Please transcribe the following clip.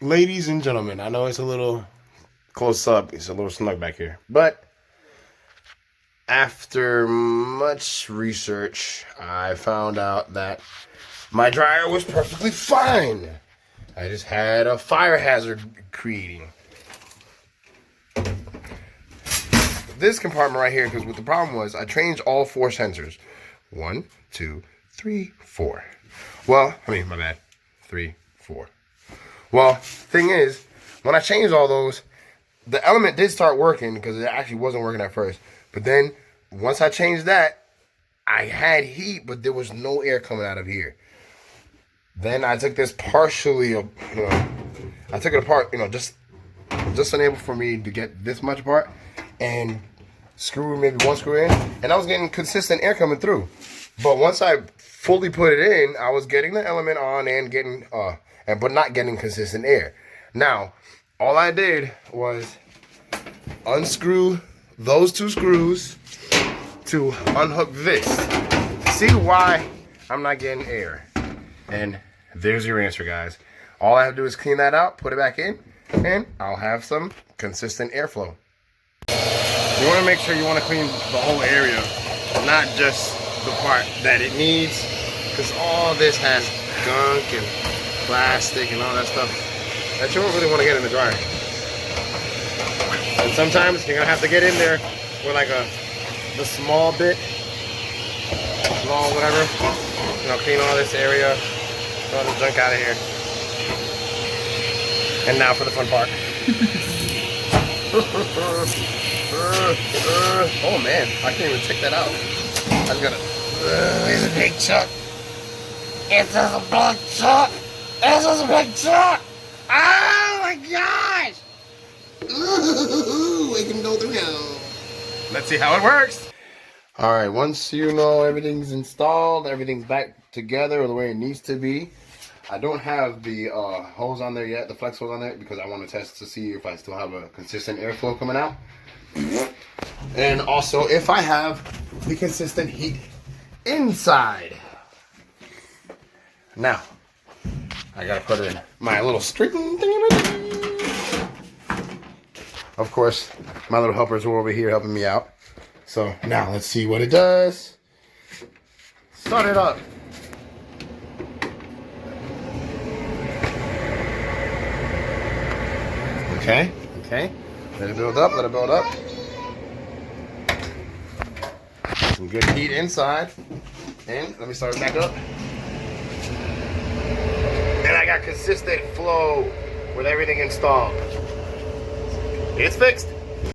Ladies and gentlemen, I know it's a little close up. It's a little snug back here. But after much research, I found out that my dryer was perfectly fine. I just had a fire hazard creating. This compartment right here, because what the problem was, I changed all 4 sensors. 1, 2, 3, 4. Well, my bad. 3, 4. Well, thing is, when I changed all those, the element did start working because it actually wasn't working at first. But then, once I changed that, I had heat, but there was no air coming out of here. Then I took this partially, I took it apart, just enable for me to get this much apart and screw maybe 1 screw in, and I was getting consistent air coming through. But once I fully put it in, I was getting the element on and getting, but not getting consistent air. Now, all I did was unscrew those 2 screws to unhook this. See why I'm not getting air. And there's your answer, guys. All I have to do is clean that out, put it back in, and I'll have some consistent airflow. You want to make sure you want to clean the whole area, not just the part that it needs, because all this has gunk and plastic and all that stuff that you don't really want to get in the dryer. And sometimes you're going to have to get in there with like the small bit, small whatever, clean all this area, all the junk out of here. And now for the fun part. Oh man, I can't even check that out. I just gotta. It's a big truck. It's a big truck. It's a big truck. Oh my gosh! Ooh, we can go through now. Let's see how it works. All right, once you know everything's installed, everything's back together the way it needs to be. I don't have the hose on there yet, the flex hose on there, because I want to test to see if I still have a consistent airflow coming out. And also if I have the consistent heat inside. Now, I gotta put in my little string thing. Of course, my little helpers were over here helping me out. So now let's see what it does. Start it up. Okay. Let it build up, Some good heat inside. And let me start it back up. And I got consistent flow with everything installed. It's fixed.